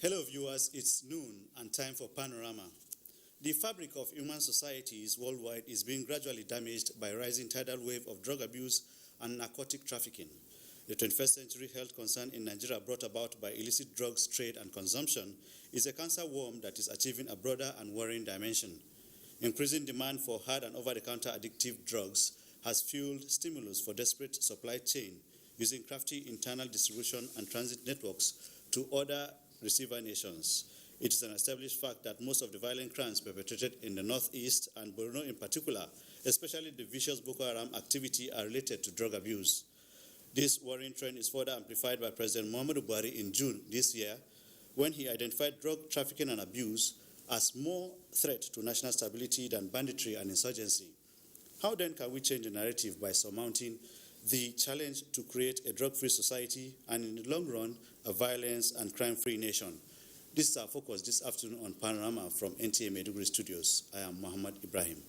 Hello viewers, it's noon and time for Panorama. The fabric of human societies worldwide is being gradually damaged by a rising tidal wave of drug abuse and narcotic trafficking. The 21st century health concern in Nigeria brought about by illicit drugs trade and consumption is a cancer worm that is achieving a broader and worrying dimension. Increasing demand for hard and over-the-counter addictive drugs has fueled stimulus for desperate supply chain using crafty internal distribution and transit networks to other receiver nations. It is an established fact that most of the violent crimes perpetrated in the northeast and Borno in particular, especially the vicious Boko Haram activity, are related to drug abuse. This worrying trend is further amplified by President Muhammadu Buhari in June this year, when he identified drug trafficking and abuse as more threat to national stability than banditry and insurgency. How then can we change the narrative by surmounting the challenge to create a drug-free society and, in the long run, a violence and crime-free nation? This is our focus this afternoon on Panorama from NTA Maiduguri Studios. I am Muhammad Ibrahim.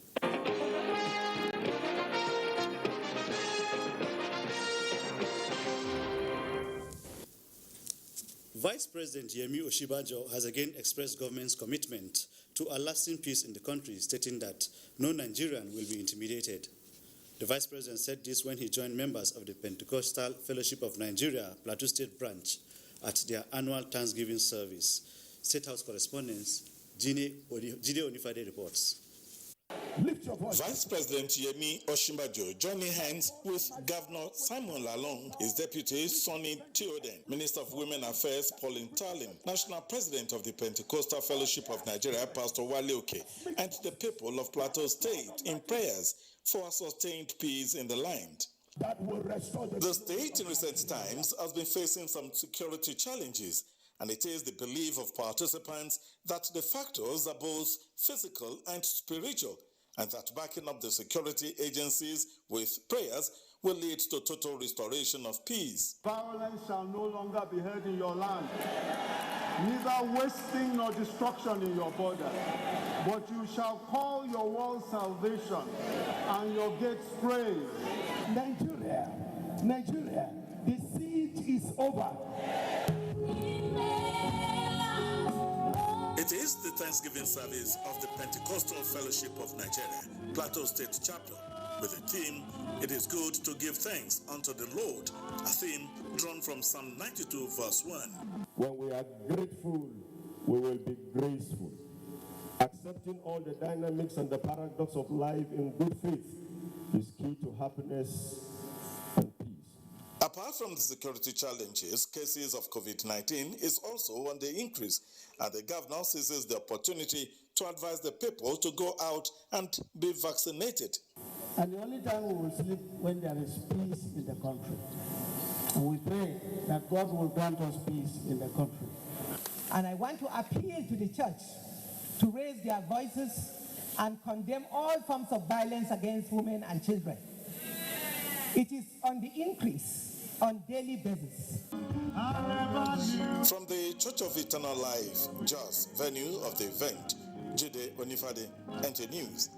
Vice President Yemi Oshibajo has again expressed government's commitment to a lasting peace in the country, stating that no Nigerian will be intimidated. The Vice President said this when he joined members of the Pentecostal Fellowship of Nigeria, Plateau State Branch, at their annual Thanksgiving service. State House correspondent Jide Onifade reports. Vice President Yemi Oshibajo joining hands with Governor Simon Lalong, his deputy Sonny Theoden, Minister of Women Affairs Pauline Tarlin, National President of the Pentecostal Fellowship of Nigeria Pastor Wale Oke, and the people of Plateau State in prayers for a sustained peace in the land. The state in recent times has been facing some security challenges, and it is the belief of participants that the factors are both physical and spiritual, and that backing up the security agencies with prayers will lead to total restoration of peace. Violence shall no longer be heard in your land, neither wasting nor destruction in your border. But you shall call your walls salvation and your gates praise. Nigeria, the siege is over. It is the Thanksgiving service of the Pentecostal Fellowship of Nigeria, Plateau State Chapter, with the theme, "It is good to give thanks unto the Lord," a theme drawn from Psalm 92 verse 1. When we are grateful, we will be graceful. Accepting all the dynamics and the paradox of life in good faith is key to happiness and peace. Apart from the security challenges, cases of COVID-19 is also on the increase, and the governor seizes the opportunity to advise the people to go out and be vaccinated. And the only time we will sleep when there is peace in the country. And we pray that God will grant us peace in the country. And I want to appeal to the church to raise their voices and condemn all forms of violence against women and children. It is on the increase on daily basis. From the Church of Eternal Life, Jos, venue of the event, Jide Onifade, NTA News.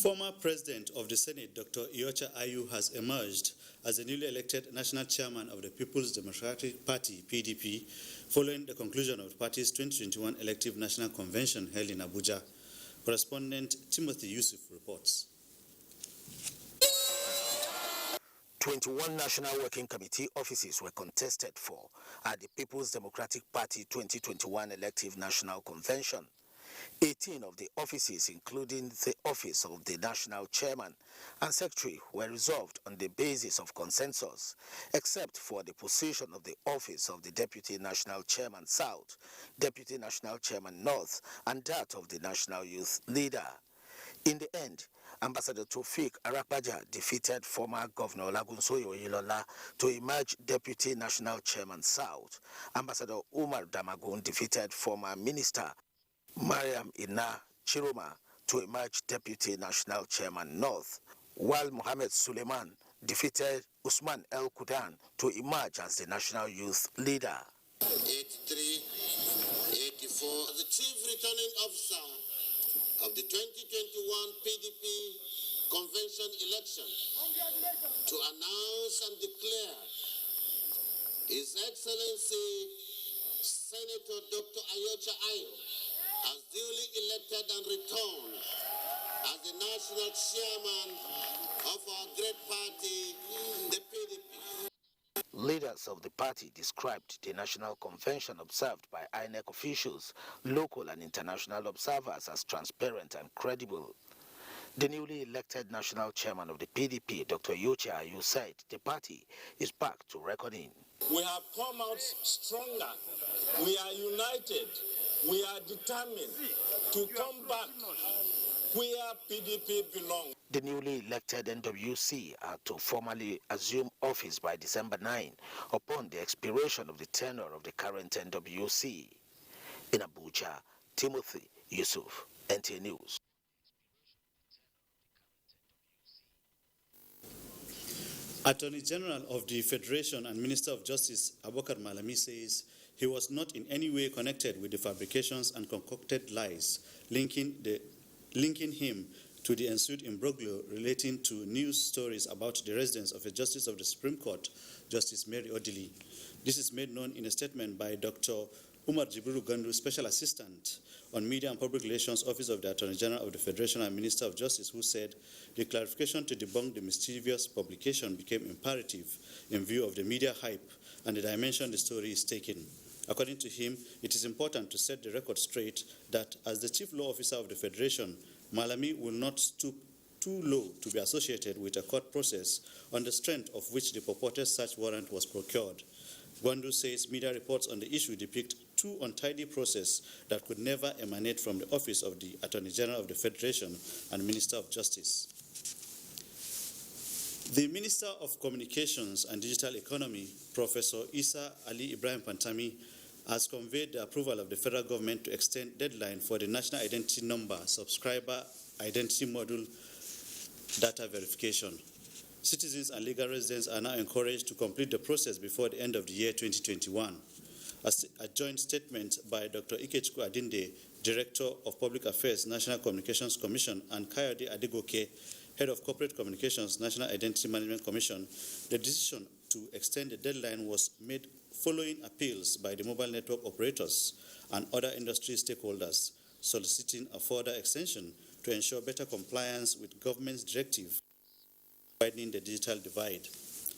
Former President of the Senate, Dr. Iyorchia Ayu, has emerged as the newly elected National Chairman of the People's Democratic Party, PDP, following the conclusion of the party's 2021 elective national convention held in Abuja. Correspondent Timothy Yusuf reports. 21 National Working Committee offices were contested for at the People's Democratic Party 2021 elective national convention. 18 of the offices, including the office of the National Chairman and Secretary, were resolved on the basis of consensus, except for the position of the office of the Deputy National Chairman South, Deputy National Chairman North, and that of the National Youth Leader. In the end, Ambassador Tofik Arakbaja defeated former Governor Olagunsoye Oyelola to emerge Deputy National Chairman South. Ambassador Umar Damagun defeated former Minister Mariam Ina Chiroma to emerge Deputy National Chairman North, while Mohammed Suleiman defeated Usman El Kudan to emerge as the National Youth Leader. 83, 84. As the Chief Returning Officer of the 2021 PDP Convention election, to announce and declare His Excellency Senator Dr. Ayocha Ayo as duly elected and returned as the national chairman of our great party, the PDP. Leaders of the party described the national convention observed by INEC officials, local and international observers as transparent and credible. The newly elected national chairman of the PDP, Dr. Ayocha Ayo, said the party is back to reckoning. We have come out stronger. We are united. We are determined to come back where PDP belongs. The newly elected NWC are to formally assume office by December 9 upon the expiration of the tenure of the current NWC. In Abuja, Timothy Yusuf, NTA News. Attorney General of the Federation and Minister of Justice Abubakar Malami says he was not in any way connected with the fabrications and concocted lies linking him to the ensued imbroglio relating to news stories about the residence of a Justice of the Supreme Court, Justice Mary Odili. This is made known in a statement by Dr. Umar Jibril Gandu, Special Assistant on Media and Public Relations Office of the Attorney General of the Federation and Minister of Justice, who said the clarification to debunk the mischievous publication became imperative in view of the media hype and the dimension the story is taking. According to him, it is important to set the record straight that as the Chief Law Officer of the Federation, Malami will not stoop too low to be associated with a court process on the strength of which the purported search warrant was procured. Gwandu says media reports on the issue depict too untidy process that could never emanate from the office of the Attorney General of the Federation and Minister of Justice. The Minister of Communications and Digital Economy, Professor Isa Ali Ibrahim Pantami, has conveyed the approval of the federal government to extend deadline for the National Identity Number Subscriber Identity Module data verification. Citizens and legal residents are now encouraged to complete the process before the end of the year 2021. As a joint statement by Dr. Ikechukwu Adinde, Director of Public Affairs, National Communications Commission, and Kayode Adegoke, Head of Corporate Communications, National Identity Management Commission, the decision to extend the deadline was made following appeals by the mobile network operators and other industry stakeholders, soliciting a further extension to ensure better compliance with government's directive widening the digital divide.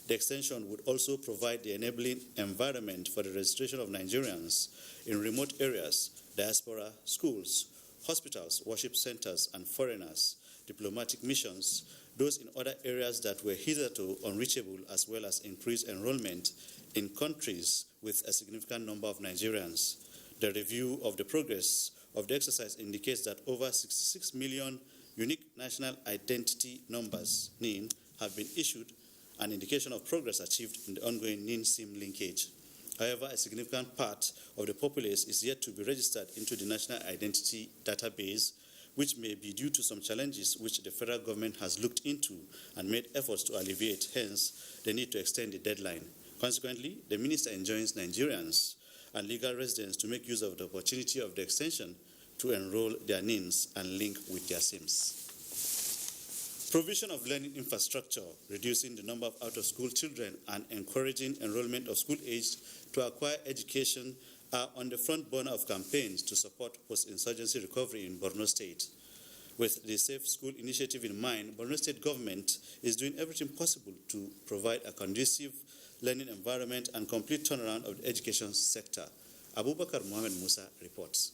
The extension would also provide the enabling environment for the registration of Nigerians in remote areas, diaspora, schools, hospitals, worship centers, and foreigners, diplomatic missions, those in other areas that were hitherto unreachable, as well as increased enrollment in countries with a significant number of Nigerians. The review of the progress of the exercise indicates that over 66 million unique national identity numbers, NIN, have been issued, an indication of progress achieved in the ongoing NIN-SIM linkage. However, a significant part of the populace is yet to be registered into the National Identity Database, which may be due to some challenges which the federal government has looked into and made efforts to alleviate, hence the need to extend the deadline. Consequently, the minister enjoins Nigerians and legal residents to make use of the opportunity of the extension to enroll their NINs and link with their SIMs. Provision of learning infrastructure, reducing the number of out-of-school children and encouraging enrollment of school-aged to acquire education are on the front burner of campaigns to support post-insurgency recovery in Borno State. With the Safe School initiative in mind, Borno State government is doing everything possible to provide a conducive learning environment and complete turnaround of the education sector. Abubakar Mohamed Musa reports.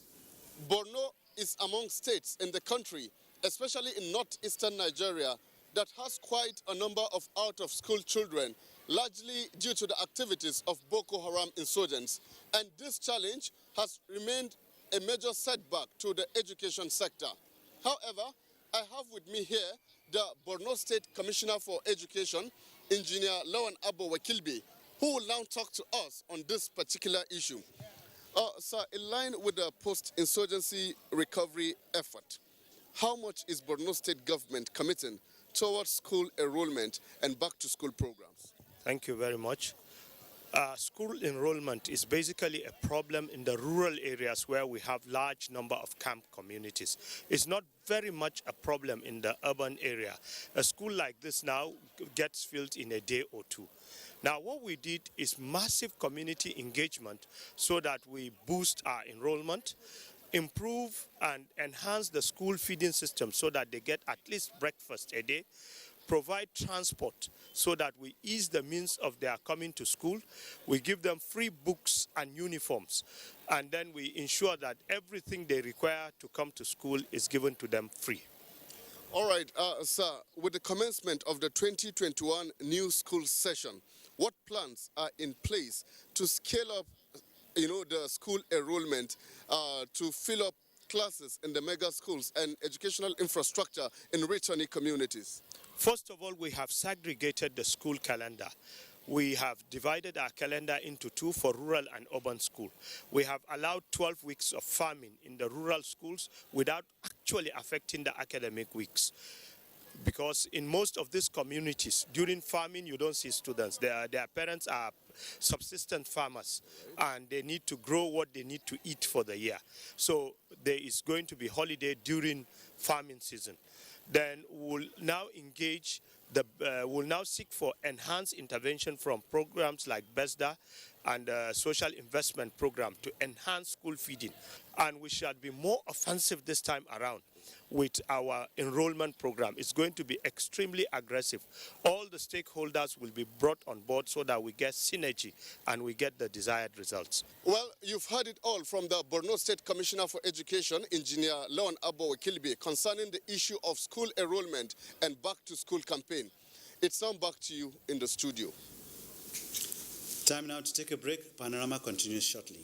Borno is among states in the country, especially in northeastern Nigeria, that has quite a number of out-of-school children, largely due to the activities of Boko Haram insurgents. And this challenge has remained a major setback to the education sector. However, I have with me here the Borno State Commissioner for Education, Engineer Lawan Abbo Wakilbi, who will now talk to us on this particular issue. Sir, in line with the post-insurgency recovery effort, how much is Borno State government committing towards school enrollment and back-to-school programs? Thank you very much. School enrollment is basically a problem in the rural areas where we have large number of camp communities. It's not very much a problem in the urban area. A school like this now gets filled in a day or two. Now what we did is massive community engagement so that we boost our enrollment, improve and enhance the school feeding system so that they get at least breakfast a day, provide transport so that we ease the means of their coming to school. We give them free books and uniforms, and then we ensure that everything they require to come to school is given to them free. All right, sir, with the commencement of the 2021 new school session, what plans are in place to scale up, the school enrollment to fill up classes in the mega schools and educational infrastructure in returning communities? First of all, we have segregated the school calendar. We have divided our calendar into two for rural and urban school. We have allowed 12 weeks of farming in the rural schools without actually affecting the academic weeks. Because in most of these communities, during farming, you don't see students. Their parents are subsistence farmers, and they need to grow what they need to eat for the year. So there is going to be holiday during farming season. Then we'll now we'll now seek for enhanced intervention from programs like BESDA and social investment program to enhance school feeding. And we shall be more offensive this time around with our enrollment program. It's going to be extremely aggressive. All the stakeholders will be brought on board so that we get synergy and we get the desired results. Well, you've heard it all from the Borno State Commissioner for Education, Engineer Lawan Abbo Kilbe, concerning the issue of school enrollment and back-to-school campaign. It's now back to you in the studio. Time now to take a break. Panorama continues shortly.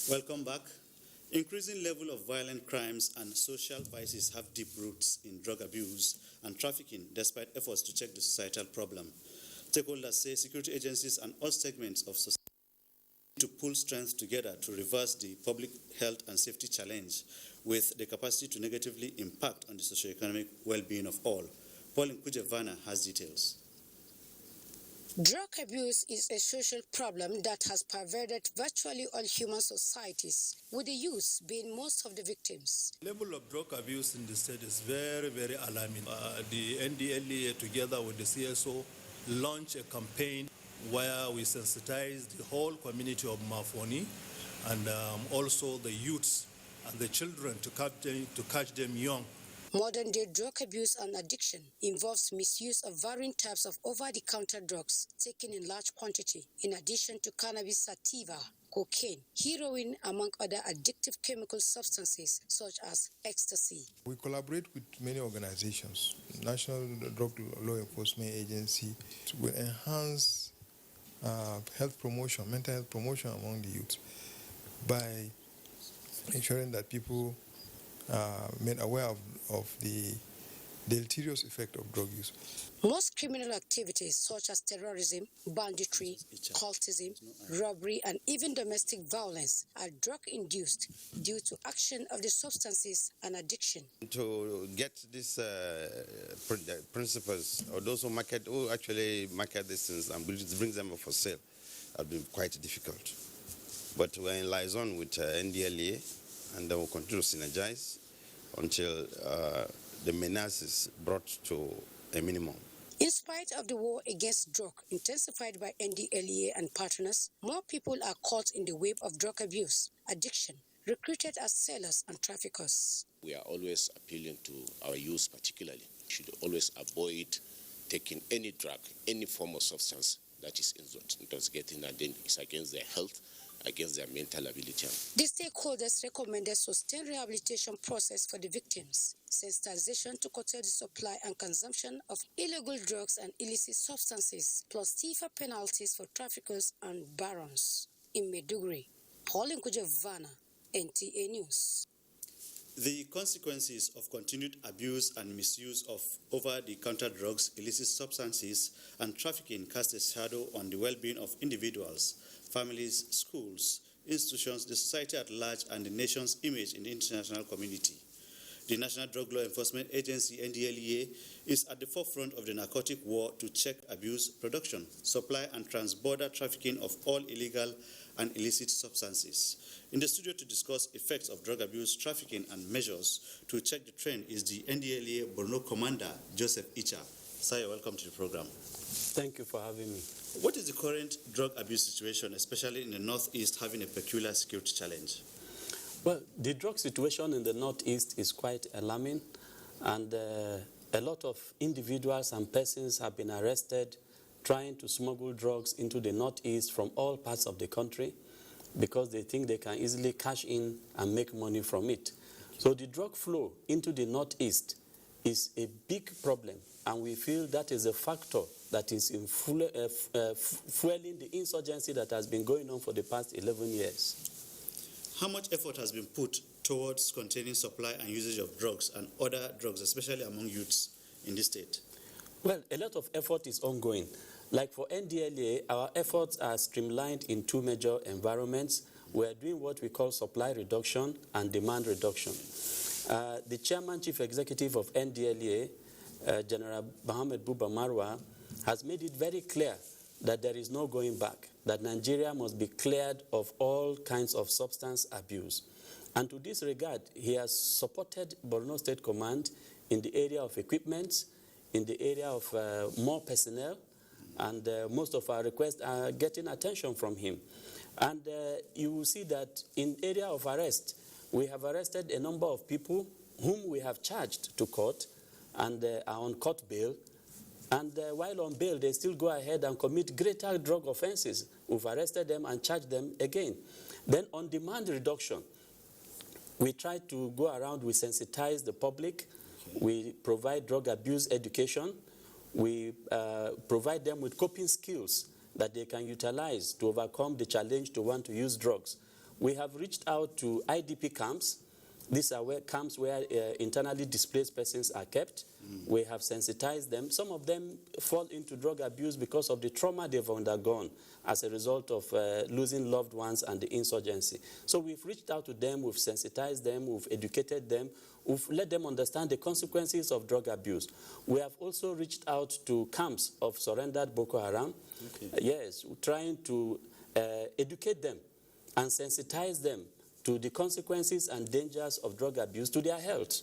Welcome back. Increasing level of violent crimes and social vices have deep roots in drug abuse and trafficking, despite efforts to check the societal problem. Stakeholders say security agencies and all segments of society need to pull strength together to reverse the public health and safety challenge with the capacity to negatively impact on the socio-economic well-being of all. Paul Nkujevana has details. Drug abuse is a social problem that has pervaded virtually all human societies, with the youth being most of the victims. The level of drug abuse in the state is very, very alarming. The NDLEA, together with the CSO, launched a campaign where we sensitize the whole community of Mafoni and also the youths and the children to catch them young. Modern-day drug abuse and addiction involves misuse of varying types of over-the-counter drugs taken in large quantity, in addition to cannabis sativa, cocaine, heroin, among other addictive chemical substances such as ecstasy. We collaborate with many organizations, National Drug Law Enforcement Agency, to enhance health promotion, mental health promotion among the youth by ensuring that people made aware of the deleterious effect of drug use. Most criminal activities such as terrorism, banditry, cultism, robbery, and even domestic violence are drug-induced due to action of the substances and addiction. To get these principals, or those who actually market these things and bring them up for sale, have been quite difficult. But we're in liaison with NDLEA, and they will continue to synergize until the menace is brought to a minimum. In spite of the war against drug intensified by NDLEA and partners, more people are caught in the web of drug abuse, addiction, recruited as sellers and traffickers. We are always appealing to our youth particularly. Should always avoid taking any drug, any form of substance that is intoxicating, and then it's against their health, against their mental ability. The stakeholders recommended sustained rehabilitation process for the victims, sensitization to curtail the supply and consumption of illegal drugs and illicit substances, plus stiffer penalties for traffickers and barons. In Maiduguri, Paul Nkujevana, NTA News. The consequences of continued abuse and misuse of over-the-counter drugs, illicit substances, and trafficking cast a shadow on the well-being of individuals, families, schools, institutions, the society at large, and the nation's image in the international community. The National Drug Law Enforcement Agency, NDLEA, is at the forefront of the narcotic war to check abuse, production, supply, and trans-border trafficking of all illegal and illicit substances. In the studio to discuss effects of drug abuse, trafficking, and measures to check the trend is the NDLEA Borno Commander, Joseph Icha. Sir, you're welcome to the program. Thank you for having me. What is the current drug abuse situation, especially in the Northeast, having a peculiar security challenge? Well, the drug situation in the Northeast is quite alarming, and a lot of individuals and persons have been arrested trying to smuggle drugs into the Northeast from all parts of the country because they think they can easily cash in and make money from it. So the drug flow into the Northeast is a big problem, and we feel that is a factor that is fueling the insurgency that has been going on for the past 11 years. How much effort has been put towards containing supply and usage of drugs and other drugs, especially among youths in this state? Well, a lot of effort is ongoing. Like for NDLEA, our efforts are streamlined in two major environments. We are doing what we call supply reduction and demand reduction. The Chairman Chief Executive of NDLEA, General Mohammed Buba Marwa, has made it very clear that there is no going back, that Nigeria must be cleared of all kinds of substance abuse. And to this regard, he has supported Borno State Command in the area of equipment, in the area of more personnel, and most of our requests are getting attention from him. And you will see that in area of arrest, we have arrested a number of people whom we have charged to court and are on court bail. And while on bail, they still go ahead and commit greater drug offenses. We've arrested them and charged them again. Then on demand reduction, we try to go around, we sensitize the public, we provide drug abuse education, we provide them with coping skills that they can utilize to overcome the challenge to want to use drugs. We have reached out to IDP camps. These are camps where internally displaced persons are kept. We have sensitized them. Some of them fall into drug abuse because of the trauma they've undergone as a result of losing loved ones and the insurgency. So we've reached out to them, we've sensitized them, we've educated them, we've let them understand the consequences of drug abuse. We have also reached out to camps of surrendered Boko Haram. Yes, trying to educate them and sensitize them to the consequences and dangers of drug abuse to their health.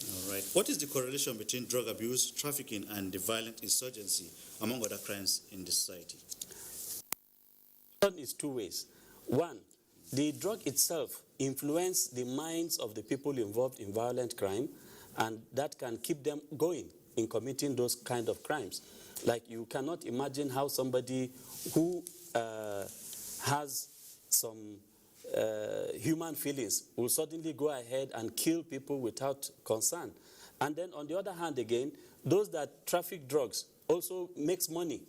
All right. What is the correlation between drug abuse, trafficking, and the violent insurgency, among other crimes in the society? One is two ways. One, the drug itself influences the minds of the people involved in violent crime, and that can keep them going in committing those kind of crimes. Like, you cannot imagine how somebody who has some human feelings will suddenly go ahead and kill people without concern. And then on the other hand again, those that traffic drugs also makes money.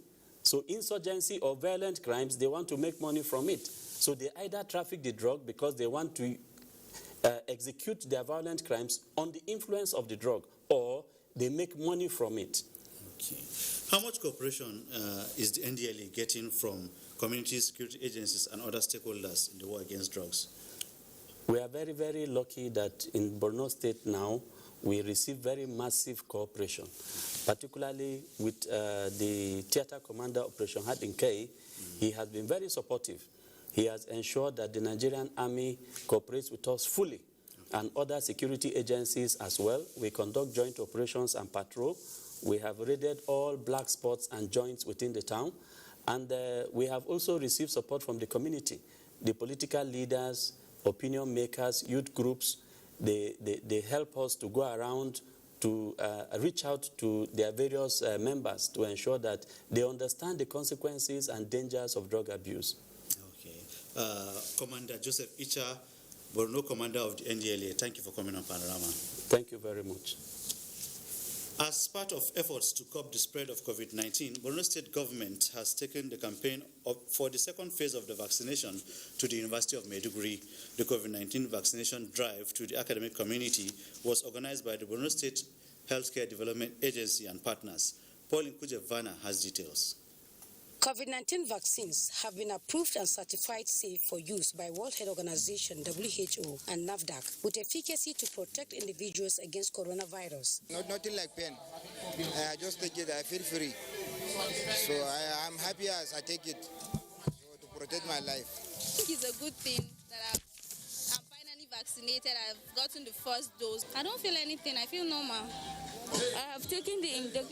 So insurgency or violent crimes, they want to make money from it. So they either traffic the drug because they want to execute their violent crimes on the influence of the drug, or they make money from it. Okay. How much cooperation is the NDLEA getting from community security agencies and other stakeholders in the war against drugs? We are very, very lucky that in Borno State now, we receive very massive cooperation, particularly with the theater commander, Operation Hard-in-K. He has been very supportive. He has ensured that the Nigerian Army cooperates with us fully, and other security agencies as well. We conduct joint operations and patrol. We have raided all black spots and joints within the town. And we have also received support from the community. The political leaders, opinion makers, youth groups, they help us to go around to reach out to their various members to ensure that they understand the consequences and dangers of drug abuse. Okay. Commander Joseph Icha, Borno Commander of the NDLEA, thank you for coming on Panorama. Thank you very much. As part of efforts to curb the spread of COVID-19, Borno State government has taken the campaign for the second phase of the vaccination to the University of Maiduguri. The COVID-19 vaccination drive to the academic community was organized by the Borno State Healthcare Development Agency and partners. Paul Nkujevana has details. COVID-19 vaccines have been approved and certified safe for use by World Health Organization, WHO, and NAFDAC, with efficacy to protect individuals against coronavirus. Nothing like pain. I just take it, I feel free. So I'm happy as I take it to protect my life. I think it's a good thing that I'm finally vaccinated. I've gotten the first dose. I don't feel anything. I feel normal. I have taken the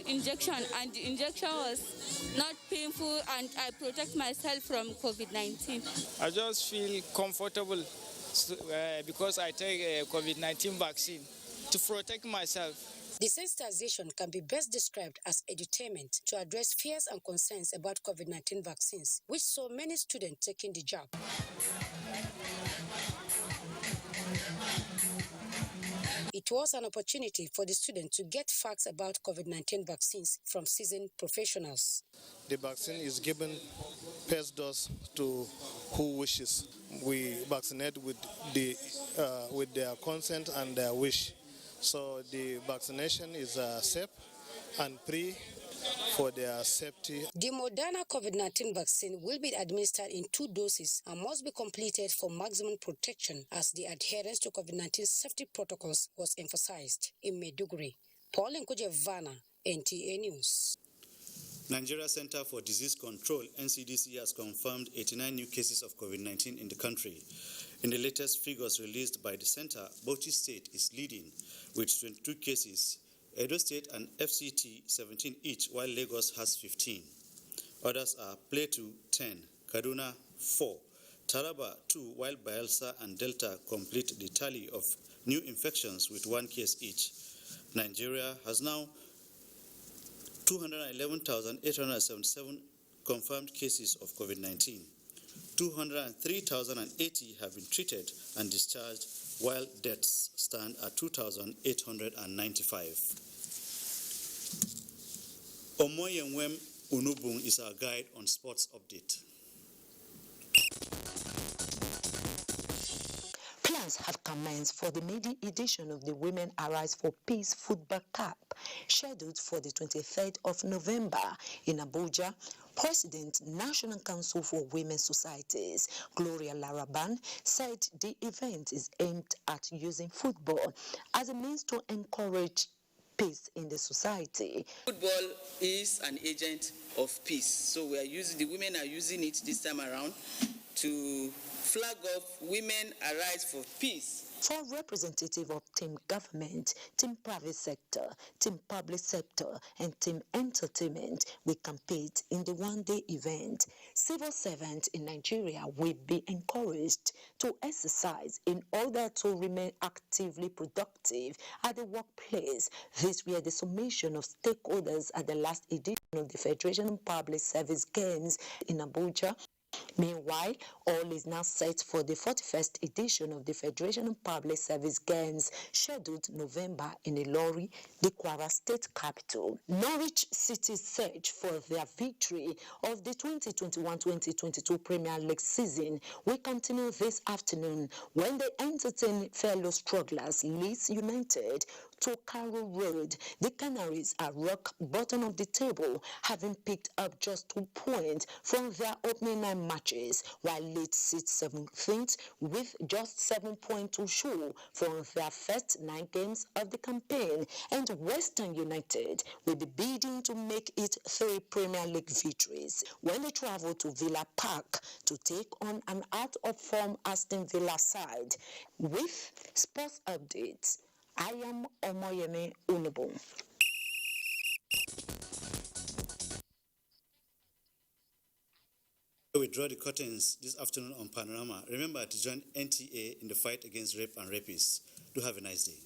injection, and the injection was not painful, and I protect myself from COVID-19. I just feel comfortable because I take a COVID-19 vaccine to protect myself. Desensitization can be best described as edutainment to address fears and concerns about COVID-19 vaccines, which saw many students taking the jab. It was an opportunity for the students to get facts about COVID-19 vaccines from seasoned professionals. The vaccine is given first dose to who wishes. We vaccinate with their consent and their wish. So the vaccination is safe and free for their safety. The Moderna COVID-19 vaccine will be administered in 2 doses and must be completed for maximum protection as the adherence to COVID-19 safety protocols was emphasized. In Maiduguri, Paul Nkujevana, NTA News. Nigeria Center for Disease Control, NCDC, has confirmed 89 new cases of COVID-19 in the country. In the latest figures released by the center, Bauchi State is leading with 22 cases, Edo State and FCT 17 each, while Lagos has 15. Others are Plateau 10, Kaduna 4, Taraba 2, while Bayelsa and Delta complete the tally of new infections with 1 case each. Nigeria has now 211,877 confirmed cases of COVID-19. 203,080 have been treated and discharged, while deaths stand at 2,895. Omoyenwem Unubung is our guide on sports update. Plans have commenced for the maiden edition of the Women Arise for Peace Football Cup, scheduled for the 23rd of November in Abuja. President, National Council for Women's Societies, Gloria Laraban, said the event is aimed at using football as a means to encourage peace in the society. Football is an agent of peace, so the women are using it this time around to flag off Women Arise for Peace. For representative of team government, team private sector, team public sector, and team entertainment will compete in the one-day event. Civil servants in Nigeria will be encouraged to exercise in order to remain actively productive at the workplace. These were the summation of stakeholders at the last edition of the Federation of Public Service Games in Abuja. Meanwhile, all is now set for the 41st edition of the Federation of Public Service Games, scheduled November in Ilori, the Kwara State capital. Norwich City's search for their victory of the 2021-2022 Premier League season will continue this afternoon when they entertain fellow strugglers Leeds United to Carroll Road. The Canaries are rock bottom of the table, having picked up just 2 points from their opening 9 matches, while Leeds sits 17th with just 7 points to show from their first 9 games of the campaign. And Western United will be bidding to make it 3 Premier League victories when they travel to Villa Park to take on an out-of-form Aston Villa side. With sports updates, I am Omoyemi Unubung. We draw the curtains this afternoon on Panorama. Remember to join NTA in the fight against rape and rapists. Do have a nice day.